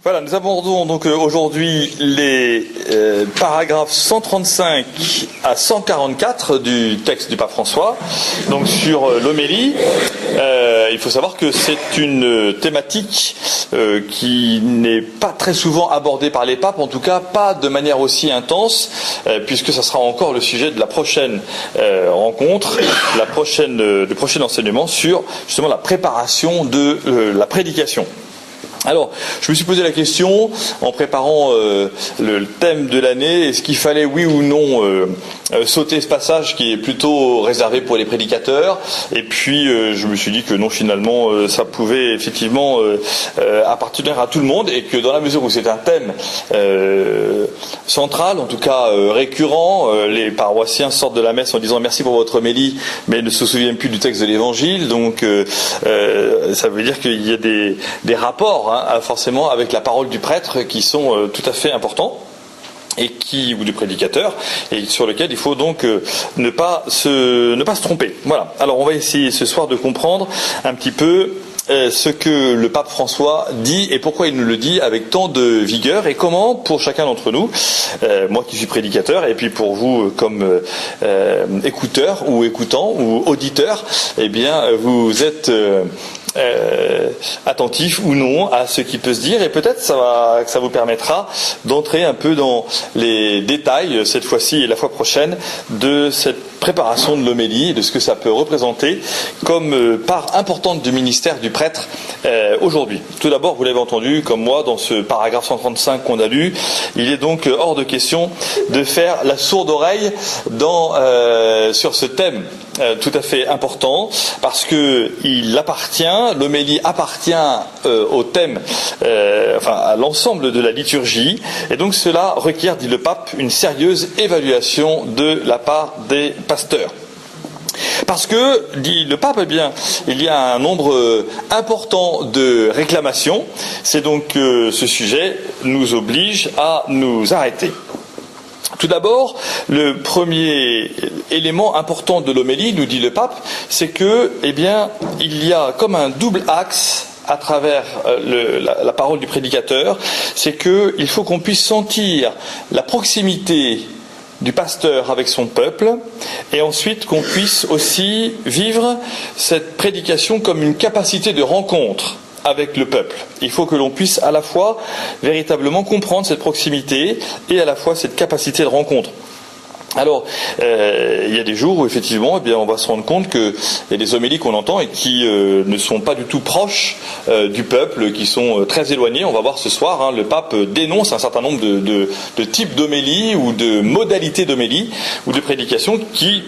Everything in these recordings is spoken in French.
Voilà, nous abordons donc aujourd'hui les paragraphes 135 à 144 du texte du pape François, donc sur l'homélie. Il faut savoir que c'est une thématique qui n'est pas très souvent abordée par les papes, en tout cas pas de manière aussi intense, puisque ça sera encore le sujet de la prochaine rencontre, le prochain enseignement sur justement la préparation de la prédication. Alors, je me suis posé la question, en préparant le thème de l'année, est-ce qu'il fallait, oui ou non, sauter ce passage qui est plutôt réservé pour les prédicateurs, et puis je me suis dit que non, finalement, ça pouvait effectivement appartenir à tout le monde, et que dans la mesure où c'est un thème central, en tout cas récurrent, les paroissiens sortent de la messe en disant merci pour votre homélie, mais ne se souviennent plus du texte de l'Évangile, donc ça veut dire qu'il y a des rapports forcément avec la parole du prêtre qui sont tout à fait importants ou du prédicateur, et sur lequel il faut donc ne pas se tromper. Voilà. Alors on va essayer ce soir de comprendre un petit peu ce que le pape François dit et pourquoi il nous le dit avec tant de vigueur, et comment pour chacun d'entre nous, moi qui suis prédicateur, et puis pour vous comme écouteur ou écoutant ou auditeur, eh bien vous êtes attentif ou non à ce qui peut se dire, et peut-être que ça vous permettra d'entrer un peu dans les détails cette fois-ci et la fois prochaine de cette préparation de l'homélie et de ce que ça peut représenter comme part importante du ministère du prêtre aujourd'hui. Tout d'abord, vous l'avez entendu comme moi dans ce paragraphe 135 qu'on a lu, il est donc hors de question de faire la sourde oreille sur ce thème tout à fait important, parce que l'homélie appartient au thème, à l'ensemble de la liturgie, et donc cela requiert, dit le pape, une sérieuse évaluation de la part des pasteurs. Parce que, dit le pape, il y a un nombre important de réclamations, c'est donc ce sujet nous oblige à nous arrêter. Tout d'abord, le premier élément important de l'homélie, nous dit le pape, c'est que, il y a comme un double axe à travers la parole du prédicateur, c'est qu'il faut qu'on puisse sentir la proximité du pasteur avec son peuple, et ensuite qu'on puisse aussi vivre cette prédication comme une capacité de rencontre avec le peuple. Il faut que l'on puisse à la fois véritablement comprendre cette proximité et à la fois cette capacité de rencontre. Alors, il y a des jours où effectivement, on va se rendre compte qu'il y a des homélies qu'on entend et qui ne sont pas du tout proches du peuple, qui sont très éloignés. On va voir ce soir, le pape dénonce un certain nombre de types d'homélies ou de modalités d'homélie ou de prédication qui,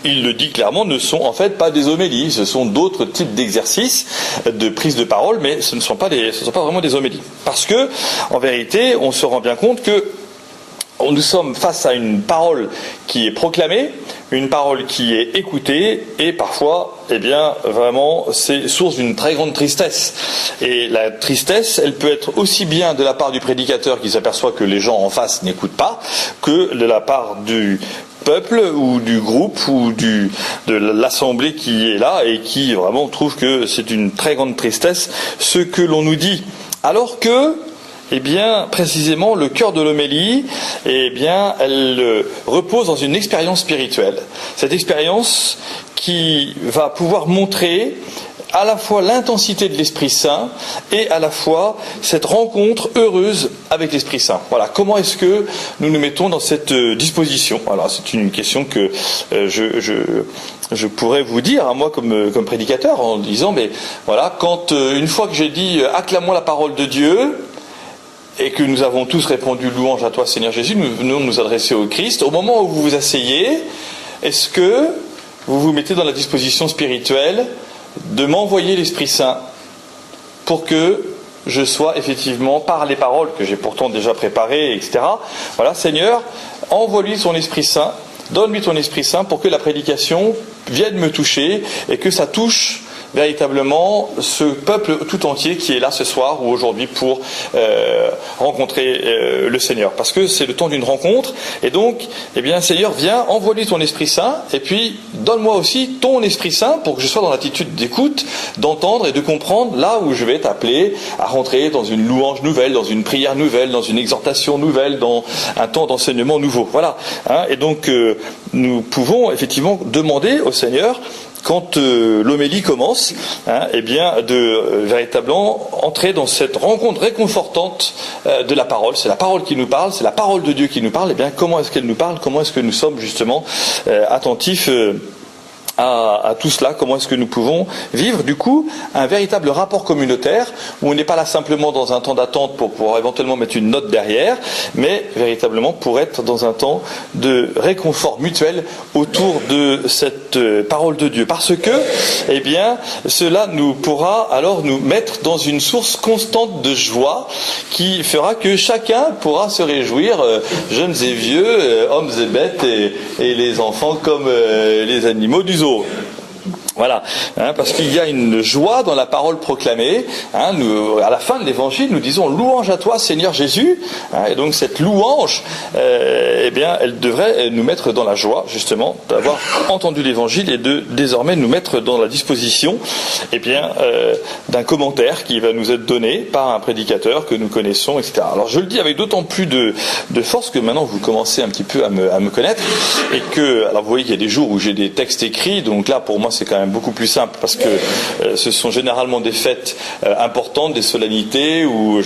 il le dit clairement, ne sont en fait pas des homélies, ce sont d'autres types d'exercices de prise de parole, mais ce ne sont pas vraiment des homélies. Parce que, en vérité, on se rend bien compte que nous sommes face à une parole qui est proclamée, une parole qui est écoutée, et parfois, vraiment, c'est source d'une très grande tristesse. Et la tristesse, elle peut être aussi bien de la part du prédicateur qui s'aperçoit que les gens en face n'écoutent pas, que de la part du peuple ou du groupe ou de l'assemblée qui est là et qui vraiment trouve que c'est une très grande tristesse ce que l'on nous dit. Alors que, précisément, le cœur de l'homélie, elle repose dans une expérience spirituelle. Cette expérience qui va pouvoir montrer à la fois l'intensité de l'Esprit Saint et à la fois cette rencontre heureuse avec l'Esprit Saint. Voilà, comment est-ce que nous nous mettons dans cette disposition? Alors, c'est une question que je pourrais vous dire, moi comme prédicateur, en disant, quand une fois que j'ai dit « acclamons la parole de Dieu », et que nous avons tous répondu « louange à toi Seigneur Jésus », nous venons nous adresser au Christ. Au moment où vous vous asseyez, est-ce que vous vous mettez dans la disposition spirituelle de m'envoyer l'Esprit Saint pour que je sois effectivement, par les paroles que j'ai pourtant déjà préparées, etc. Voilà, Seigneur, envoie-lui ton Esprit Saint, donne-lui ton Esprit Saint pour que la prédication vienne me toucher et que ça touche véritablement ce peuple tout entier qui est là ce soir ou aujourd'hui pour rencontrer le Seigneur. Parce que c'est le temps d'une rencontre, et donc, eh bien, Seigneur, viens, envoie-lui ton Esprit Saint, et puis donne-moi aussi ton Esprit Saint pour que je sois dans l'attitude d'écoute, d'entendre et de comprendre là où je vais t'appeler à rentrer dans une louange nouvelle, dans une prière nouvelle, dans une exhortation nouvelle, dans un temps d'enseignement nouveau. Voilà. Et donc, nous pouvons effectivement demander au Seigneur, quand l'homélie commence, eh bien, de véritablement entrer dans cette rencontre réconfortante de la parole. C'est la parole qui nous parle, c'est la parole de Dieu qui nous parle. Eh bien, comment est-ce qu'elle nous parle? Comment est-ce que nous sommes justement attentifs à tout cela? Comment est-ce que nous pouvons vivre du coup un véritable rapport communautaire où on n'est pas là simplement dans un temps d'attente pour pouvoir éventuellement mettre une note derrière, mais véritablement pour être dans un temps de réconfort mutuel autour de cette parole de Dieu, parce que eh bien cela nous pourra alors nous mettre dans une source constante de joie qui fera que chacun pourra se réjouir, jeunes et vieux, hommes et bêtes et les enfants comme les animaux du zoo. Voilà, parce qu'il y a une joie dans la parole proclamée. Nous, à la fin de l'évangile, nous disons louange à toi, Seigneur Jésus. Et donc cette louange, eh bien, elle devrait nous mettre dans la joie, justement, d'avoir entendu l'évangile et de désormais nous mettre dans la disposition, eh bien, d'un commentaire qui va nous être donné par un prédicateur que nous connaissons, etc. Alors je le dis avec d'autant plus de force que maintenant vous commencez un petit peu à me connaître et que, alors vous voyez qu'il y a des jours où j'ai des textes écrits, donc là pour moi c'est quand même beaucoup plus simple parce que ce sont généralement des fêtes importantes, des solennités où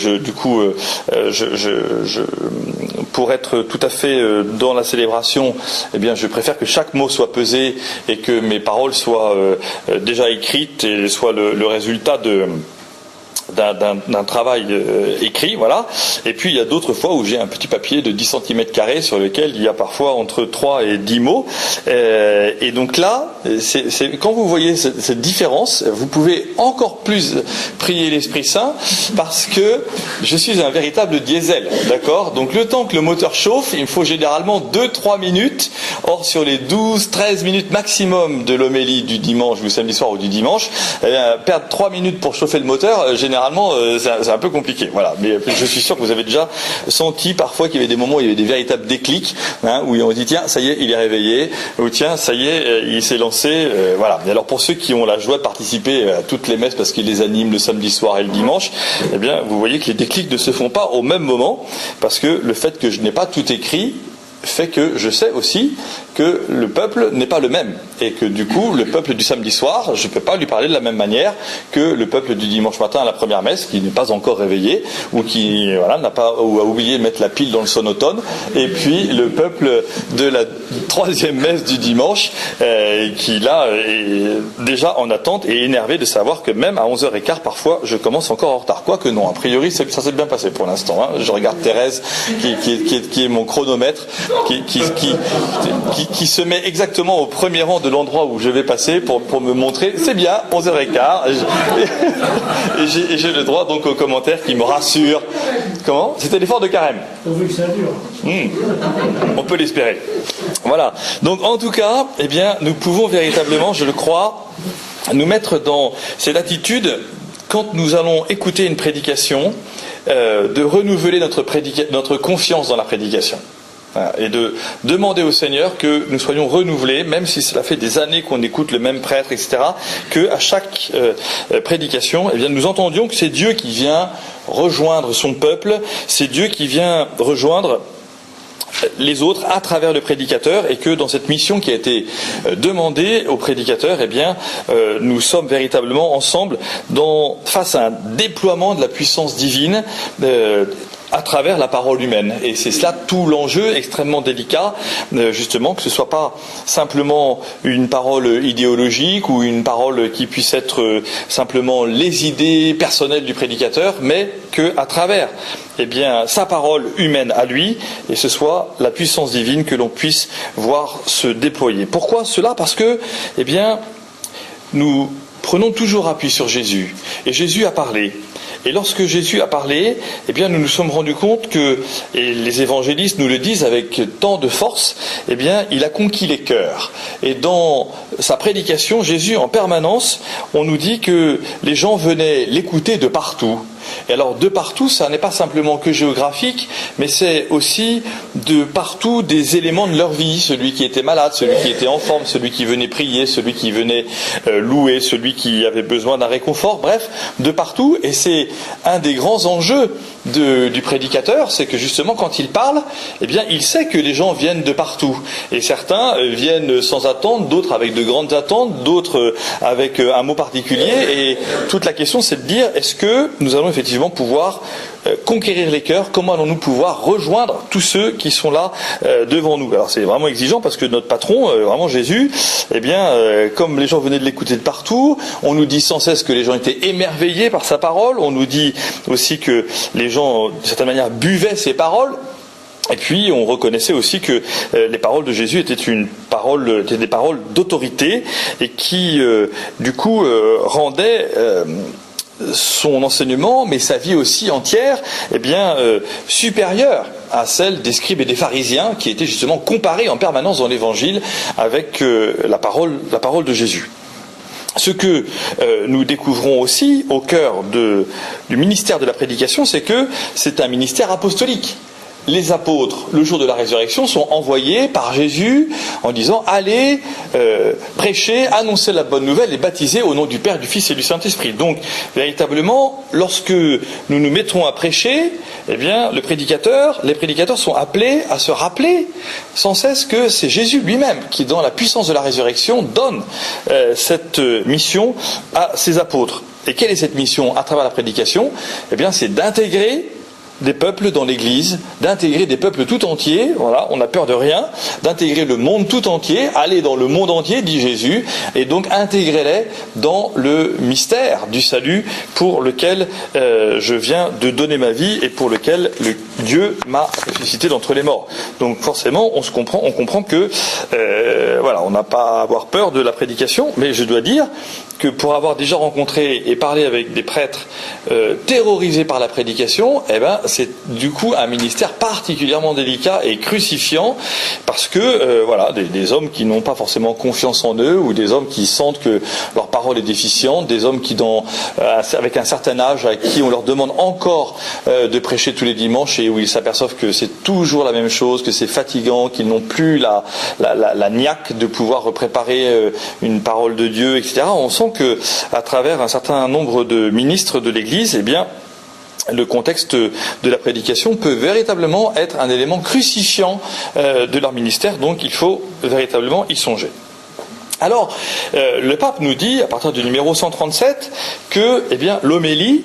pour être tout à fait dans la célébration, eh bien je préfère que chaque mot soit pesé et que mes paroles soient déjà écrites et soient le résultat d'un travail écrit, voilà. Et puis il y a d'autres fois où j'ai un petit papier de 10 cm² sur lequel il y a parfois entre 3 et 10 mots. Et donc là, quand vous voyez cette différence, vous pouvez encore plus prier l'Esprit Saint parce que je suis un véritable diesel, d'accord? Donc le temps que le moteur chauffe, il me faut généralement 2-3 minutes. Or sur les 12-13 minutes maximum de l'homélie du dimanche, du samedi soir ou du dimanche, perdre 3 minutes pour chauffer le moteur, généralement c'est un peu compliqué, voilà. Mais je suis sûr que vous avez déjà senti parfois qu'il y avait des moments où il y avait des véritables déclics, où on dit tiens ça y est il est réveillé, ou tiens ça y est il s'est lancé, voilà. Et alors pour ceux qui ont la joie de participer à toutes les messes parce qu'ils les animent le samedi soir et le dimanche, eh bien vous voyez que les déclics ne se font pas au même moment parce que le fait que je n'ai pas tout écrit fait que je sais aussi que le peuple n'est pas le même et que du coup le peuple du samedi soir je ne peux pas lui parler de la même manière que le peuple du dimanche matin à la première messe qui n'est pas encore réveillé ou qui n'a pas ou a oublié de mettre la pile dans le sonotone, et puis le peuple de la troisième messe du dimanche qui là est déjà en attente et énervé de savoir que même à 11h15 parfois je commence encore en retard, quoique non, a priori ça s'est bien passé pour l'instant, Je regarde Thérèse qui est mon chronomètre qui se met exactement au premier rang de l'endroit où je vais passer pour me montrer, c'est bien, 11h15, et j'ai le droit donc aux commentaires qui me rassurent. Comment? C'était l'effort de carême. Pourvu que ça dure. On peut l'espérer. Voilà. Donc en tout cas, eh bien, nous pouvons véritablement, je le crois, nous mettre dans cette attitude quand nous allons écouter une prédication, de renouveler notre confiance dans la prédication. Et de demander au Seigneur que nous soyons renouvelés, même si cela fait des années qu'on écoute le même prêtre, etc., qu'à chaque prédication, eh bien, nous entendions que c'est Dieu qui vient rejoindre son peuple, c'est Dieu qui vient rejoindre les autres à travers le prédicateur, et que dans cette mission qui a été demandée au prédicateur, eh bien, nous sommes véritablement ensemble face à un déploiement de la puissance divine à travers la parole humaine. Et c'est cela tout l'enjeu extrêmement délicat, justement, que ce ne soit pas simplement une parole idéologique ou une parole qui puisse être simplement les idées personnelles du prédicateur, mais qu'à travers sa parole humaine à lui, et ce soit la puissance divine que l'on puisse voir se déployer. Pourquoi cela? Parce que, nous prenons toujours appui sur Jésus. Et Jésus a parlé. Et lorsque Jésus a parlé, eh bien, nous nous sommes rendus compte que, et les évangélistes nous le disent avec tant de force, eh bien, il a conquis les cœurs. Et dans sa prédication, Jésus, en permanence, on nous dit que les gens venaient l'écouter de partout. Et alors, de partout, ça n'est pas simplement que géographique, mais c'est aussi de partout des éléments de leur vie. Celui qui était malade, celui qui était en forme, celui qui venait prier, celui qui venait louer, celui qui avait besoin d'un réconfort, bref, de partout. Et c'est un des grands enjeux du prédicateur, c'est que justement, quand il parle, eh bien, il sait que les gens viennent de partout. Et certains viennent sans attente, d'autres avec de grandes attentes, d'autres avec un mot particulier. Et toute la question, c'est de dire, est-ce que nous allons effectivement pouvoir conquérir les cœurs? Comment allons-nous pouvoir rejoindre tous ceux qui sont là devant nous? Alors c'est vraiment exigeant parce que notre patron, vraiment Jésus, eh bien, comme les gens venaient de l'écouter de partout, on nous dit sans cesse que les gens étaient émerveillés par sa parole, on nous dit aussi que les gens, d'une certaine manière, buvaient ses paroles. Et puis, on reconnaissait aussi que les paroles de Jésus étaient des paroles d'autorité et qui, du coup, rendaient son enseignement, mais sa vie aussi entière, eh bien, supérieure à celle des scribes et des pharisiens qui étaient justement comparés en permanence dans l'Évangile avec la parole de Jésus. Ce que nous découvrons aussi au cœur du ministère de la prédication, c'est que c'est un ministère apostolique. Les apôtres, le jour de la résurrection, sont envoyés par Jésus en disant « Allez prêcher, annoncer la bonne nouvelle et baptiser au nom du Père, du Fils et du Saint-Esprit ». Donc, véritablement, lorsque nous nous mettrons à prêcher, eh bien, les prédicateurs sont appelés à se rappeler sans cesse que c'est Jésus lui-même qui, dans la puissance de la résurrection, donne cette mission à ses apôtres. Et quelle est cette mission à travers la prédication? Eh bien, c'est d'intégrer des peuples dans l'Église, d'intégrer des peuples tout entiers, voilà, on n'a peur de rien, d'intégrer le monde tout entier, aller dans le monde entier, dit Jésus, et donc intégrer-les dans le mystère du salut pour lequel je viens de donner ma vie et pour lequel Dieu m'a ressuscité d'entre les morts. Donc forcément, on comprend que voilà, on n'a pas à avoir peur de la prédication, mais je dois dire que pour avoir déjà rencontré et parlé avec des prêtres terrorisés par la prédication, eh ben, c'est du coup un ministère particulièrement délicat et crucifiant parce que voilà, des hommes qui n'ont pas forcément confiance en eux ou des hommes qui sentent que leur parole est déficiente, des hommes qui avec un certain âge à qui on leur demande encore de prêcher tous les dimanches et où ils s'aperçoivent que c'est toujours la même chose, que c'est fatigant, qu'ils n'ont plus la niaque de pouvoir préparer une parole de Dieu, etc. On sent que à travers un certain nombre de ministres de l'Église, eh bien, le contexte de la prédication peut véritablement être un élément crucifiant de leur ministère, donc il faut véritablement y songer. Alors, le pape nous dit, à partir du numéro 137, que eh bien, l'homélie,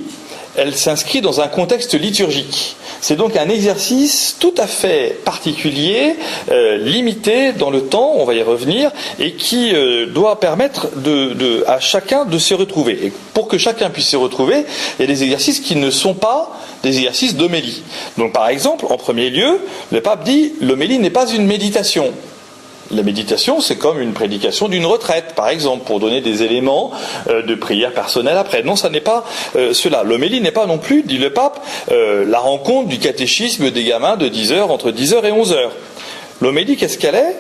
elle s'inscrit dans un contexte liturgique. C'est donc un exercice tout à fait particulier, limité dans le temps, on va y revenir, et qui doit permettre à chacun de se retrouver. Et pour que chacun puisse se retrouver, il y a des exercices qui ne sont pas des exercices d'homélie. Donc par exemple, en premier lieu, le pape dit « l'homélie n'est pas une méditation ». La méditation, c'est comme une prédication d'une retraite, par exemple, pour donner des éléments de prière personnelle après. Non, ça n'est pas cela. L'homélie n'est pas non plus, dit le pape, la rencontre du catéchisme des gamins de 10h, entre 10h et 11h. L'homélie, qu'est-ce qu'elle est?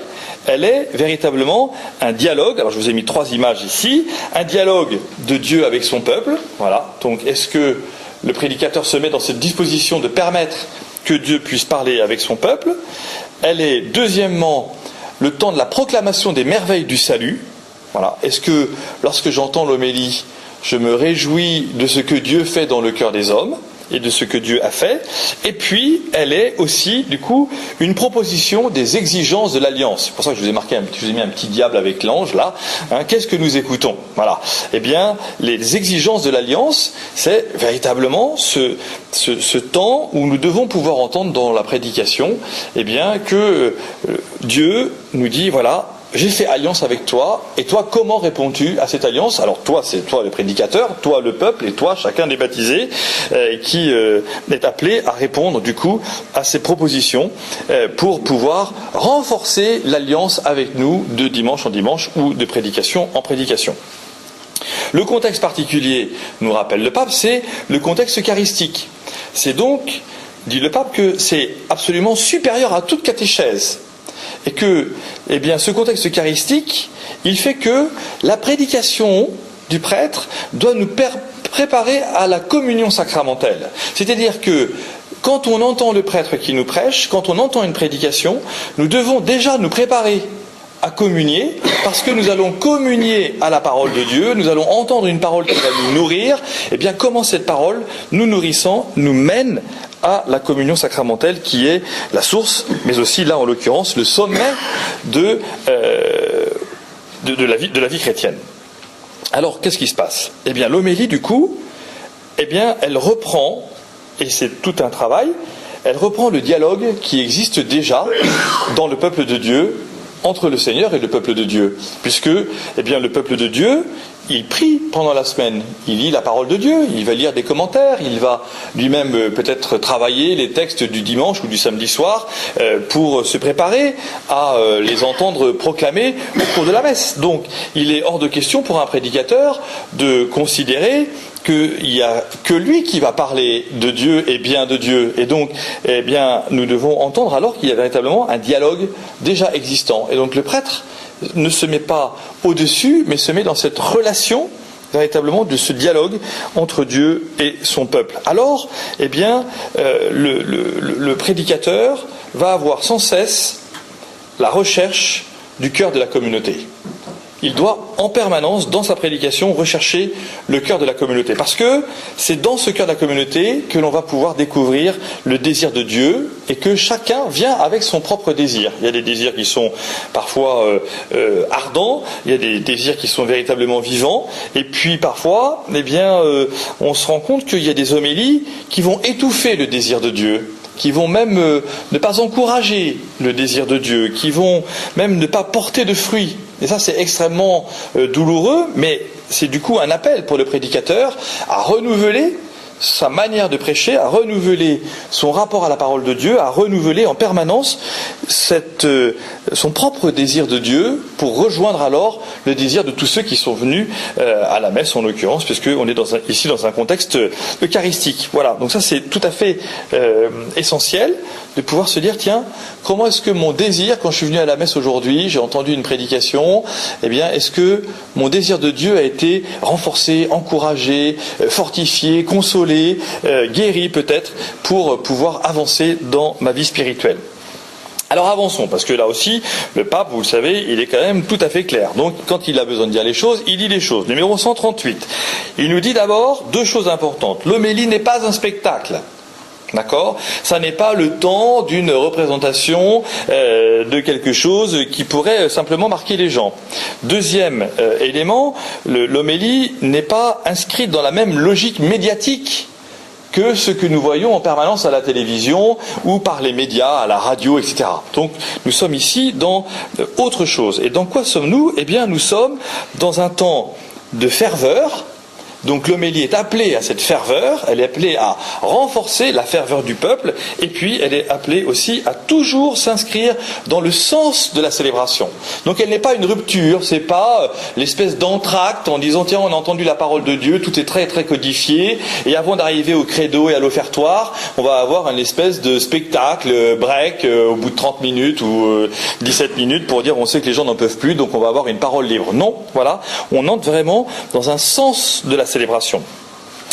Elle est véritablement un dialogue. Alors je vous ai mis 3 images ici. Un dialogue de Dieu avec son peuple. Voilà. Donc est-ce que le prédicateur se met dans cette disposition de permettre que Dieu puisse parler avec son peuple? Elle est, deuxièmement, le temps de la proclamation des merveilles du salut. Voilà. Est-ce que, lorsque j'entends l'homélie, je me réjouis de ce que Dieu fait dans le cœur des hommes et de ce que Dieu a fait? Et puis, elle est aussi, du coup, une proposition des exigences de l'alliance. C'est pour ça que je vous ai mis un petit diable avec l'ange, là. Hein, qu'est-ce que nous écoutons? Voilà. Eh bien, les exigences de l'alliance, c'est véritablement ce temps où nous devons pouvoir entendre dans la prédication, eh bien, que Dieu nous dit, voilà, j'ai fait alliance avec toi, et toi, comment réponds-tu à cette alliance? Alors toi, c'est toi le prédicateur, toi le peuple, et toi, chacun des baptisés, qui est appelé à répondre, du coup, à ces propositions, pour pouvoir renforcer l'alliance avec nous de dimanche en dimanche, ou de prédication en prédication. Le contexte particulier, nous rappelle le pape, c'est le contexte eucharistique. C'est donc, dit le pape, que c'est absolument supérieur à toute catéchèse. Et que, eh bien, ce contexte eucharistique, il fait que la prédication du prêtre doit nous préparer à la communion sacramentelle. C'est-à-dire que quand on entend le prêtre qui nous prêche, quand on entend une prédication, nous devons déjà nous préparer à communier, parce que nous allons communier à la parole de Dieu, nous allons entendre une parole qui va nous nourrir. Et bien, comment cette parole, nous nourrissant, nous mène à la communion sacramentelle qui est la source, mais aussi là en l'occurrence le sommet de la vie chrétienne. Alors, qu'est-ce qui se passe? Eh bien, l'homélie, du coup, eh bien, elle reprend, et c'est tout un travail, elle reprend le dialogue qui existe déjà dans le peuple de Dieu, entre le Seigneur et le peuple de Dieu. Puisque, eh bien, le peuple de Dieu, il prie pendant la semaine, il lit la parole de Dieu, il va lire des commentaires, il va lui-même peut-être travailler les textes du dimanche ou du samedi soir pour se préparer à les entendre proclamer au cours de la messe. Donc, il est hors de question pour un prédicateur de considérer qu'il n'y a que lui qui va parler de Dieu et bien de Dieu. Et donc, eh bien, nous devons entendre alors qu'il y a véritablement un dialogue déjà existant. Et donc le prêtre ne se met pas au-dessus, mais se met dans cette relation véritablement de ce dialogue entre Dieu et son peuple. Alors, eh bien, le prédicateur va avoir sans cesse la recherche du cœur de la communauté. Il doit en permanence, dans sa prédication, rechercher le cœur de la communauté. Parce que c'est dans ce cœur de la communauté que l'on va pouvoir découvrir le désir de Dieu et que chacun vient avec son propre désir. Il y a des désirs qui sont parfois ardents, il y a des désirs qui sont véritablement vivants, et puis parfois, eh bien, on se rend compte qu'il y a des homélies qui vont étouffer le désir de Dieu, qui vont même ne pas encourager le désir de Dieu, qui vont même ne pas porter de fruits. Et ça, c'est extrêmement douloureux, mais c'est du coup un appel pour le prédicateur à renouveler sa manière de prêcher, à renouveler son rapport à la parole de Dieu, à renouveler en permanence son propre désir de Dieu pour rejoindre alors le désir de tous ceux qui sont venus à la messe en l'occurrence, puisqu'on est ici dans un contexte eucharistique. Voilà, donc ça c'est tout à fait essentiel de pouvoir se dire, tiens, comment est-ce que mon désir, quand je suis venu à la messe aujourd'hui, j'ai entendu une prédication, eh bien, est-ce que mon désir de Dieu a été renforcé, encouragé, fortifié, consolé, guéri peut-être, pour pouvoir avancer dans ma vie spirituelle. Alors avançons, parce que là aussi, le pape, vous le savez, il est quand même tout à fait clair. Donc quand il a besoin de dire les choses, il dit les choses. Numéro 138, il nous dit d'abord deux choses importantes. L'homélie n'est pas un spectacle. D'accord ? Ça n'est pas le temps d'une représentation de quelque chose qui pourrait simplement marquer les gens. Deuxième élément, l'homélie n'est pas inscrite dans la même logique médiatique que ce que nous voyons en permanence à la télévision ou par les médias, à la radio, etc. Donc nous sommes ici dans autre chose. Et dans quoi sommes-nous ? Eh bien nous sommes dans un temps de ferveur. Donc l'homélie est appelée à cette ferveur, elle est appelée à renforcer la ferveur du peuple, et puis elle est appelée aussi à toujours s'inscrire dans le sens de la célébration. Donc elle n'est pas une rupture, c'est pas l'espèce d'entracte en disant tiens on a entendu la parole de Dieu, tout est très très codifié, et avant d'arriver au credo et à l'offertoire, on va avoir une espèce de spectacle, break, au bout de 30 minutes ou 17 minutes pour dire on sait que les gens n'en peuvent plus, donc on va avoir une parole libre. Non, voilà, on entre vraiment dans un sens de la célébration.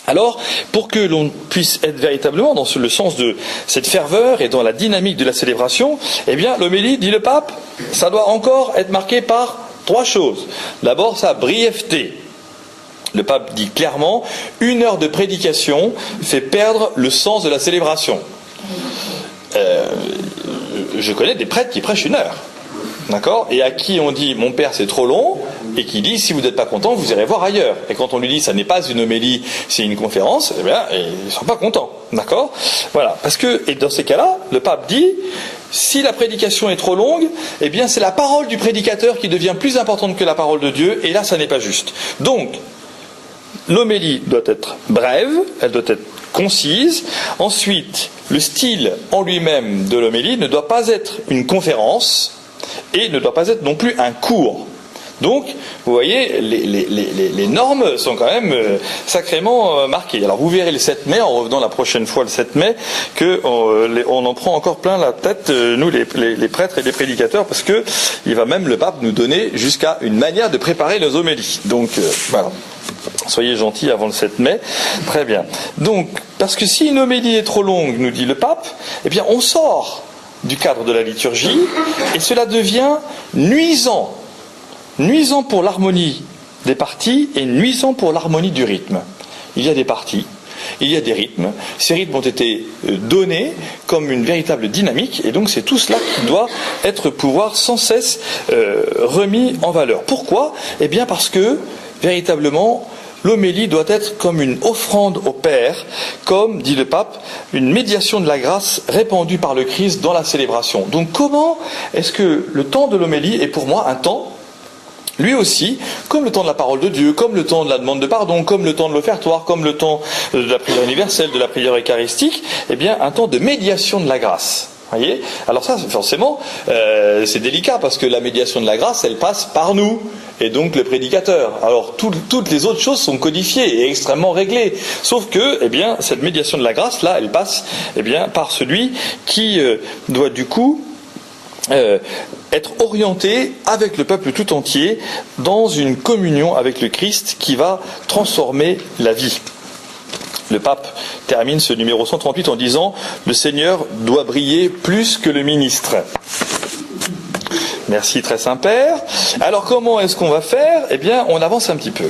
Alors, pour que l'on puisse être véritablement dans le sens de cette ferveur et dans la dynamique de la célébration, eh bien, l'homélie, dit le pape, ça doit encore être marqué par trois choses. D'abord, sa brièveté. Le pape dit clairement, 1 heure de prédication fait perdre le sens de la célébration. Je connais des prêtres qui prêchent 1 heure. D'accord ? Et à qui on dit mon père c'est trop long, et qui dit si vous n'êtes pas content vous irez voir ailleurs. Et quand on lui dit ça n'est pas une homélie, c'est une conférence, eh bien ils ne sont pas contents. D'accord ? Voilà. Parce que, et dans ces cas-là, le pape dit si la prédication est trop longue, eh bien c'est la parole du prédicateur qui devient plus importante que la parole de Dieu, et là ça n'est pas juste. Donc, l'homélie doit être brève, elle doit être concise. Ensuite, le style en lui-même de l'homélie ne doit pas être une conférence, et ne doit pas être non plus un cours. Donc, vous voyez, les normes sont quand même sacrément marquées. Alors, vous verrez le 7 mai, en revenant la prochaine fois le 7 mai, qu'on en prend encore plein la tête, nous, les prêtres et les prédicateurs, parce que il va même, le pape, nous donner jusqu'à une manière de préparer nos homélies. Donc, voilà. Soyez gentils avant le 7 mai. Très bien. Donc, parce que si une homélie est trop longue, nous dit le pape, eh bien, on sort du cadre de la liturgie, et cela devient nuisant. Nuisant pour l'harmonie des parties et nuisant pour l'harmonie du rythme. Il y a des parties, il y a des rythmes. Ces rythmes ont été donnés comme une véritable dynamique, et donc c'est tout cela qui doit être pouvoir sans cesse remis en valeur. Pourquoi ? Eh bien parce que, véritablement, l'homélie doit être comme une offrande au Père, comme, dit le pape, une médiation de la grâce répandue par le Christ dans la célébration. Donc comment est-ce que le temps de l'homélie est pour moi un temps, lui aussi, comme le temps de la parole de Dieu, comme le temps de la demande de pardon, comme le temps de l'offertoire, comme le temps de la prière universelle, de la prière eucharistique, eh bien un temps de médiation de la grâce. Voyez ? Alors ça, forcément, c'est délicat, parce que la médiation de la grâce, elle passe par nous, et donc le prédicateur. Alors toutes les autres choses sont codifiées et extrêmement réglées, sauf que, eh bien, cette médiation de la grâce, là, elle passe, eh bien, par celui qui doit du coup être orienté avec le peuple tout entier dans une communion avec le Christ qui va transformer la vie. Le pape termine ce numéro 138 en disant « Le Seigneur doit briller plus que le ministre ». Merci, très Saint-Père. Alors comment est-ce qu'on va faire ? Eh bien, on avance un petit peu.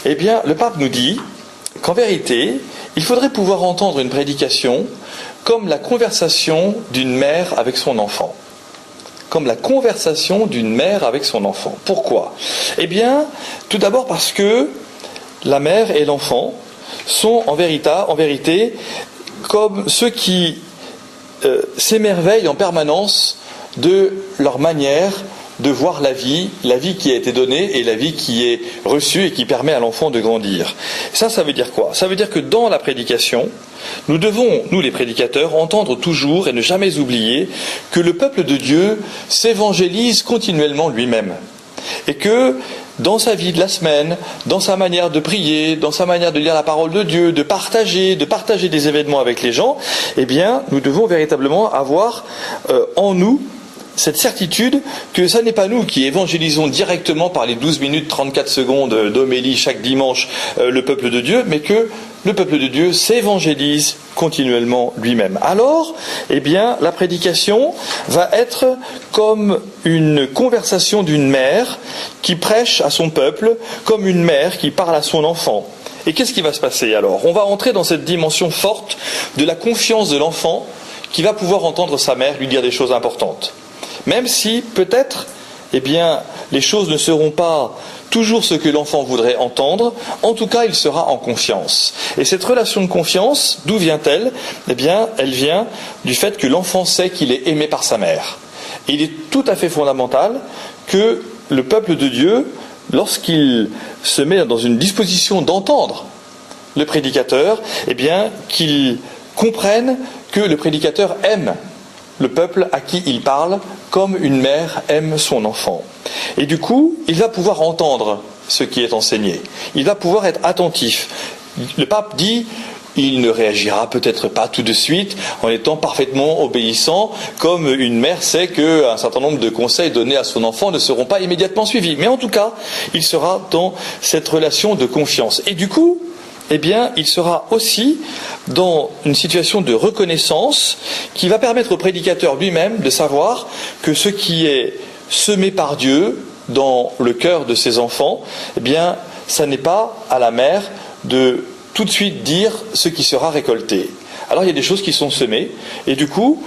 Eh bien, le pape nous dit qu'en vérité, il faudrait pouvoir entendre une prédication comme la conversation d'une mère avec son enfant. Comme la conversation d'une mère avec son enfant. Pourquoi ? Eh bien, tout d'abord parce que la mère et l'enfant sont en vérité comme ceux qui s'émerveillent en permanence de leur manière de voir la vie qui a été donnée et la vie qui est reçue et qui permet à l'enfant de grandir. Ça veut dire quoi ? Ça veut dire que dans la prédication, nous devons, nous les prédicateurs, entendre toujours et ne jamais oublier que le peuple de Dieu s'évangélise continuellement lui-même. Et que dans sa vie de la semaine, dans sa manière de prier, dans sa manière de lire la parole de Dieu, de partager des événements avec les gens, eh bien, nous devons véritablement avoir en nous cette certitude que ce n'est pas nous qui évangélisons directement par les 12 minutes 34 secondes d'homélie chaque dimanche le peuple de Dieu, mais que le peuple de Dieu s'évangélise continuellement lui-même. Alors, eh bien, la prédication va être comme une conversation d'une mère qui prêche à son peuple, comme une mère qui parle à son enfant. Et qu'est-ce qui va se passer alors ? On va entrer dans cette dimension forte de la confiance de l'enfant qui va pouvoir entendre sa mère lui dire des choses importantes. Même si, peut-être, eh bien, les choses ne seront pas toujours ce que l'enfant voudrait entendre, en tout cas, il sera en confiance. Et cette relation de confiance, d'où vient-elle ? Eh bien, elle vient du fait que l'enfant sait qu'il est aimé par sa mère. Et il est tout à fait fondamental que le peuple de Dieu, lorsqu'il se met dans une disposition d'entendre le prédicateur, eh bien, qu'il comprenne que le prédicateur aime le peuple à qui il parle, comme une mère aime son enfant. Et du coup, il va pouvoir entendre ce qui est enseigné. Il va pouvoir être attentif. Le pape dit, il ne réagira peut-être pas tout de suite en étant parfaitement obéissant, comme une mère sait qu'un certain nombre de conseils donnés à son enfant ne seront pas immédiatement suivis. Mais en tout cas, il sera dans cette relation de confiance. Et du coup, eh bien, il sera aussi dans une situation de reconnaissance qui va permettre au prédicateur lui-même de savoir que ce qui est semé par Dieu dans le cœur de ses enfants, eh bien, ça n'est pas à la mère de tout de suite dire ce qui sera récolté. Alors, il y a des choses qui sont semées, et du coup,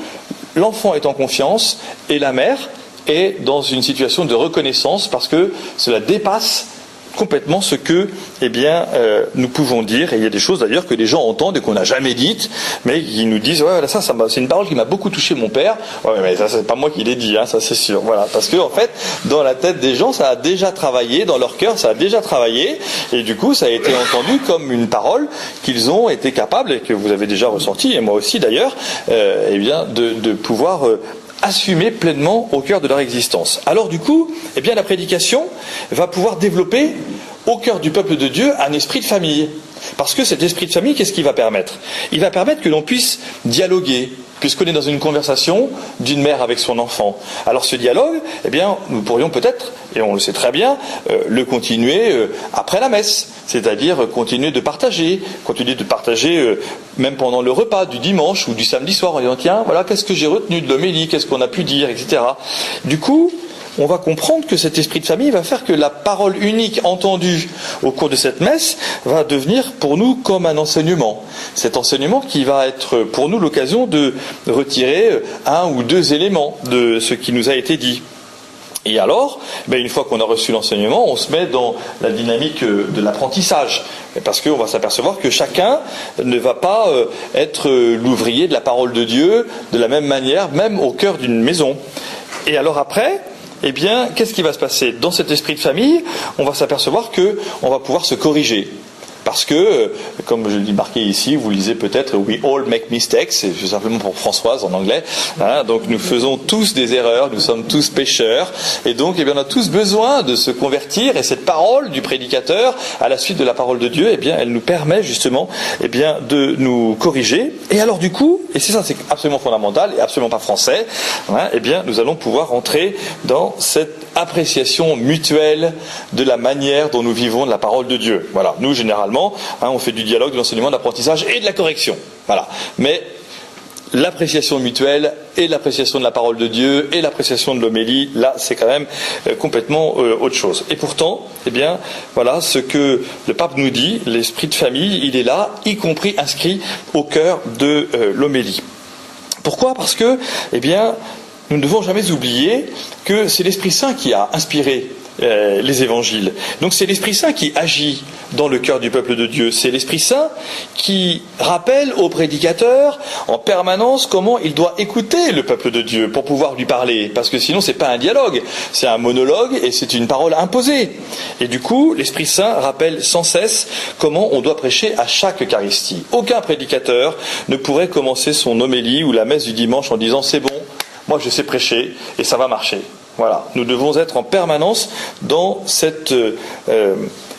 l'enfant est en confiance, et la mère est dans une situation de reconnaissance parce que cela dépasse complètement ce que, eh bien, nous pouvons dire. Et il y a des choses d'ailleurs que les gens entendent et qu'on n'a jamais dites, mais qui nous disent ouais, ça c'est une parole qui m'a beaucoup touché mon père. Ouais, mais ça c'est pas moi qui l'ai dit, hein, ça c'est sûr. Voilà, parce que en fait, dans la tête des gens, ça a déjà travaillé, dans leur cœur, ça a déjà travaillé, et du coup, ça a été entendu comme une parole qu'ils ont été capables et que vous avez déjà ressenti, et moi aussi d'ailleurs, eh bien, de pouvoir assumer pleinement au cœur de leur existence. Alors du coup, eh bien, la prédication va pouvoir développer au cœur du peuple de Dieu un esprit de famille. Parce que cet esprit de famille, qu'est-ce qu'il va permettre? Il va permettre que l'on puisse dialoguer, puisqu'on est dans une conversation d'une mère avec son enfant. Alors ce dialogue, eh bien, nous pourrions peut-être, et on le sait très bien, le continuer après la messe, c'est-à-dire continuer de partager même pendant le repas du dimanche ou du samedi soir, en disant tiens, voilà, qu'est-ce que j'ai retenu de l'homélie, qu'est-ce qu'on a pu dire, etc. Du coup, on va comprendre que cet esprit de famille va faire que la parole unique entendue au cours de cette messe va devenir pour nous comme un enseignement. Cet enseignement qui va être pour nous l'occasion de retirer un ou deux éléments de ce qui nous a été dit. Et alors, une fois qu'on a reçu l'enseignement, on se met dans la dynamique de l'apprentissage. Parce qu'on va s'apercevoir que chacun ne va pas être l'ouvrier de la parole de Dieu de la même manière, même au cœur d'une maison. Et alors après, eh bien, qu'est-ce qui va se passer? Dans cet esprit de famille, on va s'apercevoir qu'on va pouvoir se corriger. Parce que, comme je l'ai marqué ici, vous lisez peut-être « We all make mistakes », c'est simplement pour Françoise en anglais. Hein, donc nous faisons tous des erreurs, nous sommes tous pécheurs. Et donc eh bien, on a tous besoin de se convertir. Et cette parole du prédicateur, à la suite de la parole de Dieu, eh bien, elle nous permet justement de nous corriger. Et alors du coup, et c'est ça, c'est absolument fondamental et absolument pas français, hein, eh bien, nous allons pouvoir entrer dans cette appréciation mutuelle de la manière dont nous vivons de la parole de Dieu. Voilà, nous généralement, on fait du dialogue, de l'enseignement, de l'apprentissage et de la correction. Voilà. Mais l'appréciation mutuelle et l'appréciation de la parole de Dieu et l'appréciation de l'homélie, là, c'est quand même complètement autre chose. Et pourtant, eh bien, voilà ce que le pape nous dit, l'esprit de famille, il est là, y compris inscrit au cœur de l'homélie. Pourquoi? Parce que, eh bien, nous ne devons jamais oublier que c'est l'Esprit Saint qui a inspiré les évangiles. Donc c'est l'Esprit Saint qui agit dans le cœur du peuple de Dieu. C'est l'Esprit Saint qui rappelle au prédicateur en permanence comment il doit écouter le peuple de Dieu pour pouvoir lui parler. Parce que sinon c'est pas un dialogue, c'est un monologue et c'est une parole imposée. Et du coup, l'Esprit Saint rappelle sans cesse comment on doit prêcher à chaque Eucharistie. Aucun prédicateur ne pourrait commencer son homélie ou la messe du dimanche en disant c'est bon, moi je sais prêcher et ça va marcher. Voilà, nous devons être en permanence dans cette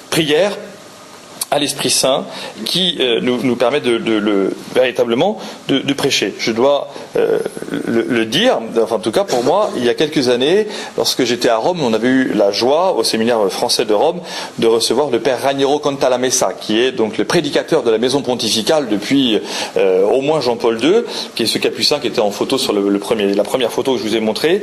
prière à l'Esprit Saint qui nous permet véritablement de prêcher. Je dois le dire, enfin en tout cas pour moi, il y a quelques années, lorsque j'étais à Rome, on avait eu la joie au séminaire français de Rome de recevoir le père Raniero Cantalamessa, qui est donc le prédicateur de la maison pontificale depuis au moins Jean-Paul II, qui est ce capucin qui était en photo sur la première photo que je vous ai montrée,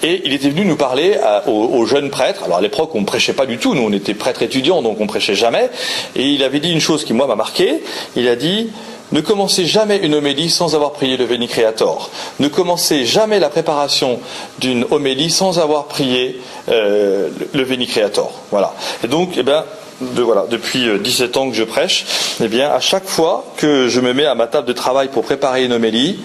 et il était venu nous parler aux jeunes prêtres. Alors à l'époque on ne prêchait pas du tout, nous on était prêtres étudiants donc on prêchait jamais, et il avait dit une chose qui moi m'a marqué, il a dit ne commencez jamais une homélie sans avoir prié le Veni Creator. Ne commencez jamais la préparation d'une homélie sans avoir prié le Veni Creator. Voilà. Et donc, eh ben, depuis 17 ans que je prêche, eh bien, à chaque fois que je me mets à ma table de travail pour préparer une homélie,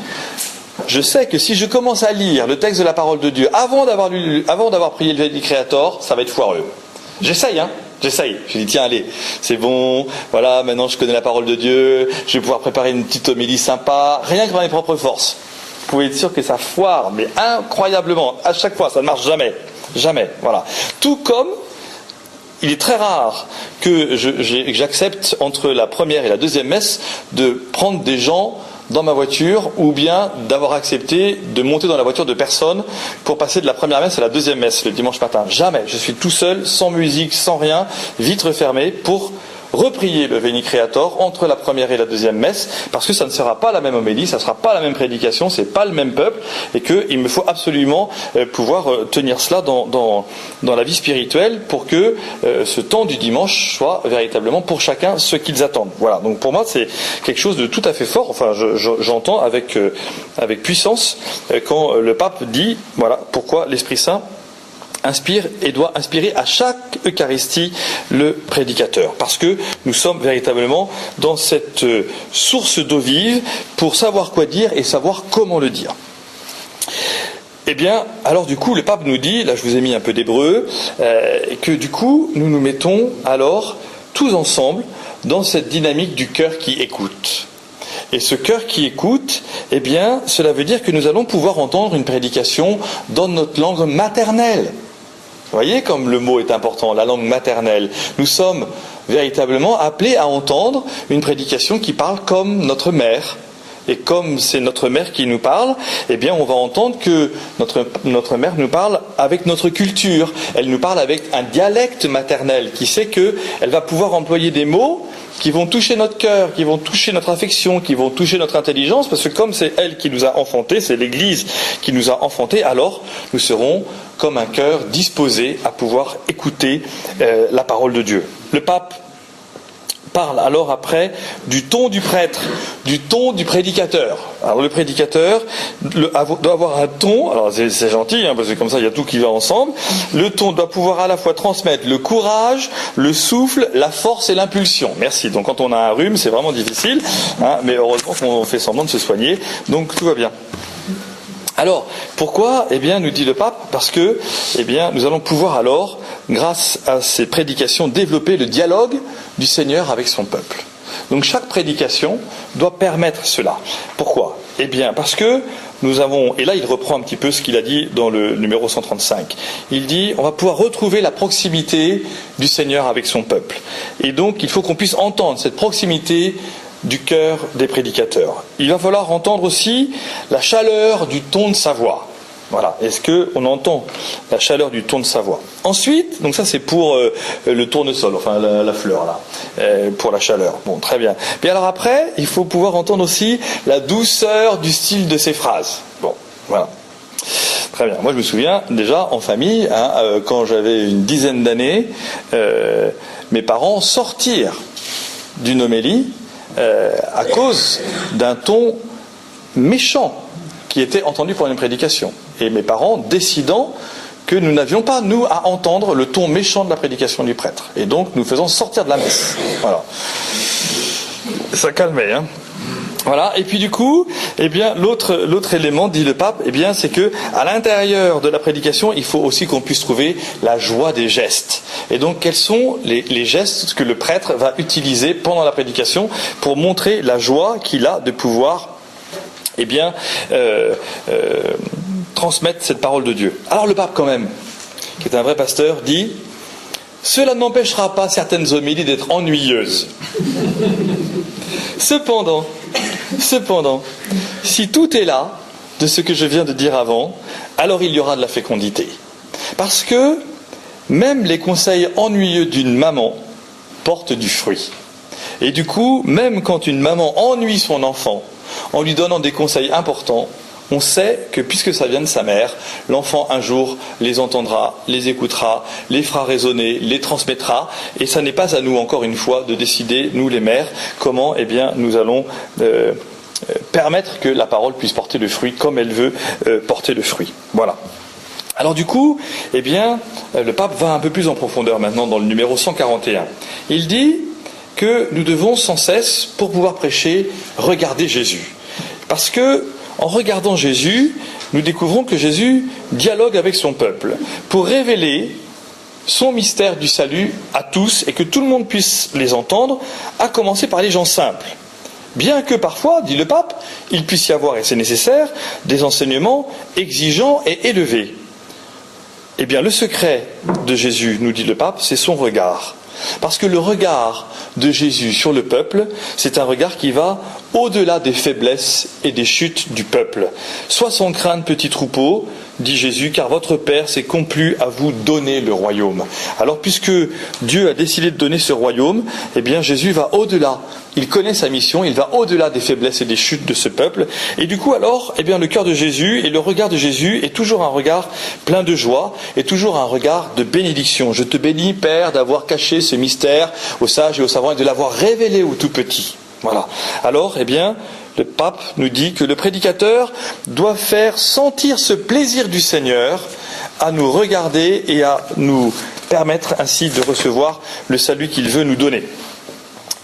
je sais que si je commence à lire le texte de la parole de Dieu avant d'avoir prié le Veni Creator, ça va être foireux. J'essaye, J'essaye. Je dis tiens allez, c'est bon, voilà, maintenant je connais la parole de Dieu, je vais pouvoir préparer une petite homélie sympa, rien que par mes propres forces. Vous pouvez être sûr que ça foire, mais incroyablement, à chaque fois, ça ne marche jamais. Jamais, voilà. Tout comme il est très rare que j'accepte entre la première et la deuxième messe de prendre des gens dans ma voiture ou bien d'avoir accepté de monter dans la voiture de personne pour passer de la première messe à la deuxième messe le dimanche matin. Jamais. Je suis tout seul, sans musique, sans rien, vitre fermée pour reprier le Veni Creator entre la première et la deuxième messe, parce que ça ne sera pas la même homélie, ça ne sera pas la même prédication, c'est pas le même peuple, et qu'il me faut absolument pouvoir tenir cela dans la vie spirituelle pour que ce temps du dimanche soit véritablement pour chacun ce qu'ils attendent. Voilà, donc pour moi c'est quelque chose de tout à fait fort, enfin j'entends avec puissance quand le pape dit, voilà, pourquoi l'Esprit Saint inspire et doit inspirer à chaque Eucharistie le prédicateur. Parce que nous sommes véritablement dans cette source d'eau vive pour savoir quoi dire et savoir comment le dire. Eh bien, alors du coup, le pape nous dit, là je vous ai mis un peu d'hébreu, que du coup, nous nous mettons alors tous ensemble dans cette dynamique du cœur qui écoute. Et ce cœur qui écoute, eh bien, cela veut dire que nous allons pouvoir entendre une prédication dans notre langue maternelle. Vous voyez comme le mot est important, la langue maternelle. Nous sommes véritablement appelés à entendre une prédication qui parle comme notre mère. Et comme c'est notre mère qui nous parle, eh bien on va entendre que notre mère nous parle avec notre culture. Elle nous parle avec un dialecte maternel qui sait qu'elle va pouvoir employer des mots qui vont toucher notre cœur, qui vont toucher notre affection, qui vont toucher notre intelligence, parce que comme c'est elle qui nous a enfantés, c'est l'Église qui nous a enfantés, alors nous serons comme un cœur disposé à pouvoir écouter la parole de Dieu. Le pape parle alors après du ton du prêtre, du ton du prédicateur. Alors le prédicateur doit avoir un ton, alors c'est gentil, parce que comme ça il y a tout qui va ensemble. Le ton doit pouvoir à la fois transmettre le courage, le souffle, la force et l'impulsion. Merci. Donc quand on a un rhume, c'est vraiment difficile, mais heureusement qu'on fait semblant de se soigner, donc tout va bien. Alors, pourquoi ? Eh bien, nous dit le pape, parce que, eh bien, nous allons pouvoir alors, grâce à ces prédications, développer le dialogue du Seigneur avec son peuple. Donc, chaque prédication doit permettre cela. Pourquoi ? Eh bien, parce que nous avons, et là il reprend un petit peu ce qu'il a dit dans le numéro 135. Il dit, on va pouvoir retrouver la proximité du Seigneur avec son peuple. Et donc, il faut qu'on puisse entendre cette proximité du cœur des prédicateurs. Il va falloir entendre aussi la chaleur du ton de sa voix. Voilà. Est-ce qu'on entend la chaleur du ton de sa voix ? Ensuite, donc ça c'est pour le tournesol, enfin la fleur là, pour la chaleur. Bon, très bien. Puis alors après, il faut pouvoir entendre aussi la douceur du style de ses phrases. Bon, voilà. Très bien. Moi je me souviens déjà en famille, quand j'avais une dizaine d'années, mes parents sortirent d'une homélie à cause d'un ton méchant qui était entendu pour une prédication. Et mes parents décidant que nous n'avions pas, nous, à entendre le ton méchant de la prédication du prêtre. Et donc, nous faisons sortir de la messe. Voilà. Ça calmait, hein. Voilà. Et puis du coup, eh bien, l'autre élément, dit le pape, eh bien, c'est que à l'intérieur de la prédication, il faut aussi qu'on puisse trouver la joie des gestes. Et donc, quels sont les gestes que le prêtre va utiliser pendant la prédication pour montrer la joie qu'il a de pouvoir, eh bien, transmettre cette parole de Dieu. Alors le pape, quand même, qui est un vrai pasteur, dit « Cela n'empêchera pas certaines homélies d'être ennuyeuses. Cependant, si tout est là, de ce que je viens de dire avant, alors il y aura de la fécondité. Parce que même les conseils ennuyeux d'une maman portent du fruit. Et du coup, même quand une maman ennuie son enfant en lui donnant des conseils importants, on sait que puisque ça vient de sa mère, l'enfant un jour les entendra, les écoutera, les fera raisonner, les transmettra, et ça n'est pas à nous encore une fois de décider, nous les mères, comment eh bien nous allons permettre que la parole puisse porter le fruit comme elle veut porter le fruit. Voilà. Alors du coup, eh bien, le pape va un peu plus en profondeur maintenant dans le numéro 141. Il dit que nous devons sans cesse, pour pouvoir prêcher, regarder Jésus. Parce que en regardant Jésus, nous découvrons que Jésus dialogue avec son peuple pour révéler son mystère du salut à tous et que tout le monde puisse les entendre, à commencer par les gens simples. Bien que parfois, dit le pape, il puisse y avoir, et c'est nécessaire, des enseignements exigeants et élevés. Eh bien, le secret de Jésus, nous dit le pape, c'est son regard. Parce que le regard de Jésus sur le peuple, c'est un regard qui va au-delà des faiblesses et des chutes du peuple. Sois sans crainte, petit troupeau, dit Jésus, car votre Père s'est complu à vous donner le royaume. Alors, puisque Dieu a décidé de donner ce royaume, eh bien, Jésus va au-delà. Il connaît sa mission, il va au-delà des faiblesses et des chutes de ce peuple. Et du coup, alors, eh bien, le cœur de Jésus et le regard de Jésus est toujours un regard plein de joie et toujours un regard de bénédiction. Je te bénis, Père, d'avoir caché ce mystère aux sages et aux savants et de l'avoir révélé aux tout petits. Voilà. Alors, eh bien, le pape nous dit que le prédicateur doit faire sentir ce plaisir du Seigneur à nous regarder et à nous permettre ainsi de recevoir le salut qu'il veut nous donner.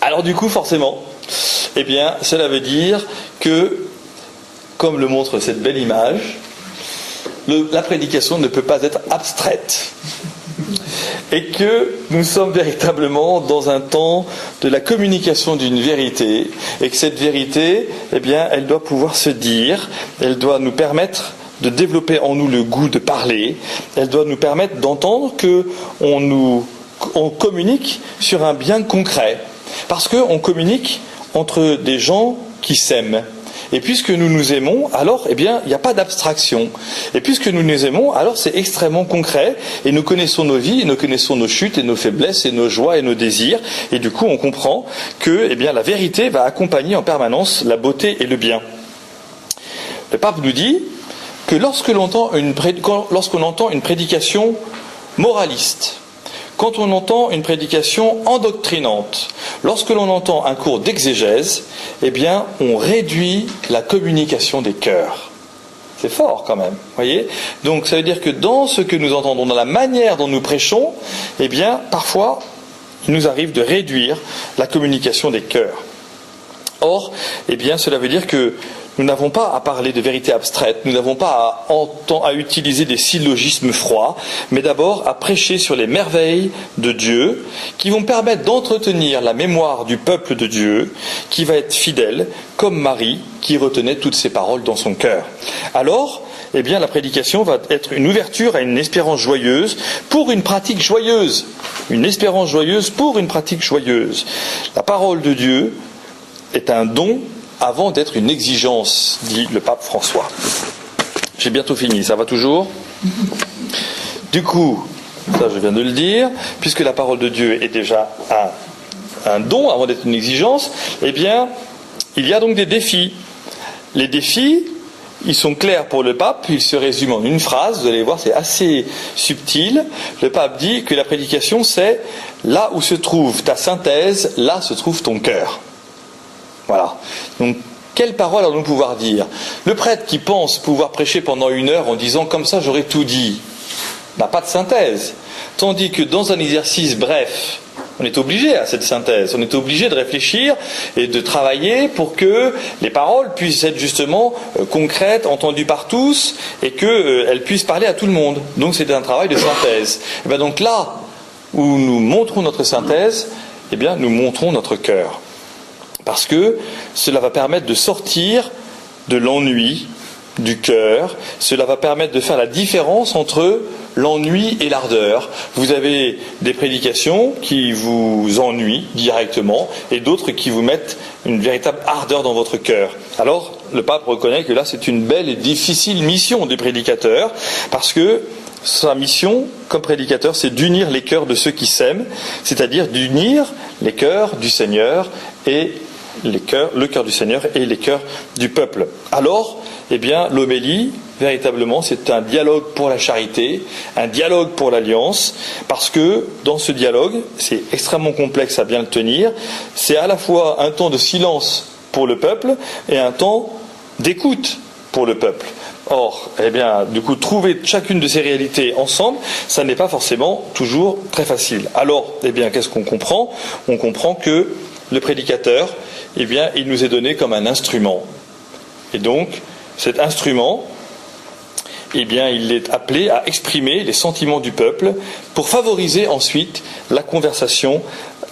Alors du coup, forcément, eh bien, cela veut dire que, comme le montre cette belle image, la prédication ne peut pas être abstraite. et que nous sommes véritablement dans un temps de la communication d'une vérité, et que cette vérité, eh bien, elle doit pouvoir se dire, elle doit nous permettre de développer en nous le goût de parler, elle doit nous permettre d'entendre qu'on communique sur un bien concret, parce qu'on communique entre des gens qui s'aiment. Et puisque nous nous aimons, alors, eh bien, il n'y a pas d'abstraction. Et puisque nous nous aimons, alors c'est extrêmement concret. Et nous connaissons nos vies, et nous connaissons nos chutes, et nos faiblesses, et nos joies, et nos désirs. Et du coup, on comprend que, eh bien, la vérité va accompagner en permanence la beauté et le bien. Le pape nous dit que lorsqu'on entend une prédication moraliste, quand on entend une prédication endoctrinante, lorsque l'on entend un cours d'exégèse, eh bien, on réduit la communication des cœurs. C'est fort quand même, voyez. Donc ça veut dire que dans ce que nous entendons, dans la manière dont nous prêchons, eh bien, parfois, il nous arrive de réduire la communication des cœurs. Or, eh bien, cela veut dire que nous n'avons pas à parler de vérité abstraite, nous n'avons pas à utiliser des syllogismes froids, mais d'abord à prêcher sur les merveilles de Dieu, qui vont permettre d'entretenir la mémoire du peuple de Dieu, qui va être fidèle, comme Marie, qui retenait toutes ces paroles dans son cœur. Alors, eh bien, la prédication va être une ouverture à une espérance joyeuse pour une pratique joyeuse. Une espérance joyeuse pour une pratique joyeuse. La parole de Dieu est un don avant d'être une exigence, dit le pape François. J'ai bientôt fini, ça va toujours ? Du coup, ça je viens de le dire, puisque la parole de Dieu est déjà un don avant d'être une exigence, eh bien, il y a donc des défis. Les défis, ils sont clairs pour le pape, ils se résument en une phrase, vous allez voir, c'est assez subtil. Le pape dit que la prédication, c'est « là où se trouve ta synthèse, là se trouve ton cœur ». Voilà. Donc, quelle parole allons-nous pouvoir dire ? Le prêtre qui pense pouvoir prêcher pendant 1 heure en disant « comme ça j'aurais tout dit », n'a pas de synthèse. Tandis que dans un exercice bref, on est obligé à cette synthèse, on est obligé de réfléchir et de travailler pour que les paroles puissent être justement concrètes, entendues par tous, et qu'elles puissent parler à tout le monde. Donc c'est un travail de synthèse. Et bien donc là où nous montrons notre synthèse, eh bien nous montrons notre cœur. Parce que cela va permettre de sortir de l'ennui du cœur, cela va permettre de faire la différence entre l'ennui et l'ardeur. Vous avez des prédications qui vous ennuient directement et d'autres qui vous mettent une véritable ardeur dans votre cœur. Alors, le pape reconnaît que là, c'est une belle et difficile mission des prédicateurs, parce que sa mission, comme prédicateur, c'est d'unir les cœurs de ceux qui s'aiment, c'est-à-dire d'unir les cœurs du Seigneur et le cœur du Seigneur et les cœurs du peuple. Alors, eh bien, l'homélie, véritablement, c'est un dialogue pour la charité, un dialogue pour l'alliance, parce que dans ce dialogue, c'est extrêmement complexe à bien le tenir, c'est à la fois un temps de silence pour le peuple et un temps d'écoute pour le peuple. Or, eh bien, du coup, trouver chacune de ces réalités ensemble, ça n'est pas forcément toujours très facile. Alors, eh bien, qu'est-ce qu'on comprend ? On comprend que le prédicateur, eh bien, il nous est donné comme un instrument. Et donc, cet instrument, eh bien, il est appelé à exprimer les sentiments du peuple pour favoriser ensuite la conversation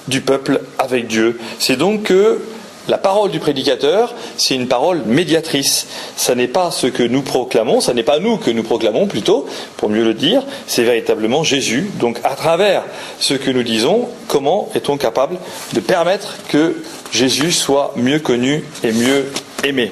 du peuple avec Dieu. C'est donc que la parole du prédicateur, c'est une parole médiatrice. Ça n'est pas ce que nous proclamons, ça n'est pas nous que nous proclamons plutôt, pour mieux le dire, c'est véritablement Jésus. Donc à travers ce que nous disons, comment est-on capable de permettre que Jésus soit mieux connu et mieux aimé ?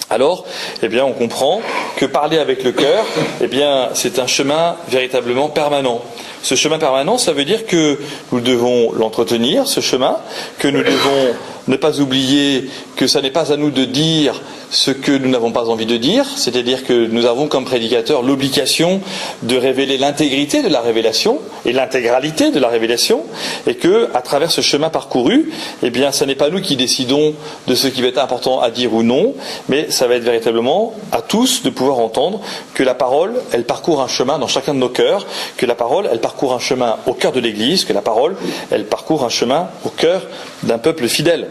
Alors, eh bien, on comprend que parler avec le cœur, eh bien, c'est un chemin véritablement permanent. Ce chemin permanent, ça veut dire que nous devons l'entretenir, ce chemin, que nous devons ne pas oublier que ça n'est pas à nous de dire ce que nous n'avons pas envie de dire, c'est-à-dire que nous avons comme prédicateurs l'obligation de révéler l'intégrité de la révélation et l'intégralité de la révélation, et que, à travers ce chemin parcouru, eh bien, ce n'est pas nous qui décidons de ce qui va être important à dire ou non, mais ça va être véritablement à tous de pouvoir entendre que la parole, elle parcourt un chemin dans chacun de nos cœurs, que la parole, elle parcourt un chemin au cœur de l'Église, que la parole, elle parcourt un chemin au cœur d'un peuple fidèle.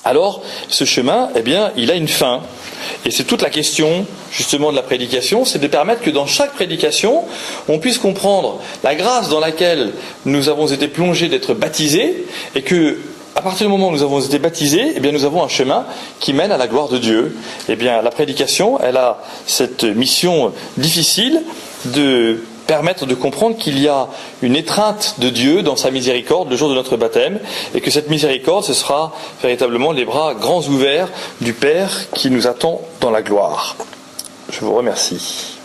Alors, ce chemin, eh bien, il a une fin. Et c'est toute la question, justement, de la prédication, c'est de permettre que dans chaque prédication, on puisse comprendre la grâce dans laquelle nous avons été plongés d'être baptisés, et que, à partir du moment où nous avons été baptisés, eh bien, nous avons un chemin qui mène à la gloire de Dieu. Eh bien, la prédication, elle a cette mission difficile de permettre de comprendre qu'il y a une étreinte de Dieu dans sa miséricorde le jour de notre baptême, et que cette miséricorde, ce sera véritablement les bras grands ouverts du Père qui nous attend dans la gloire. Je vous remercie.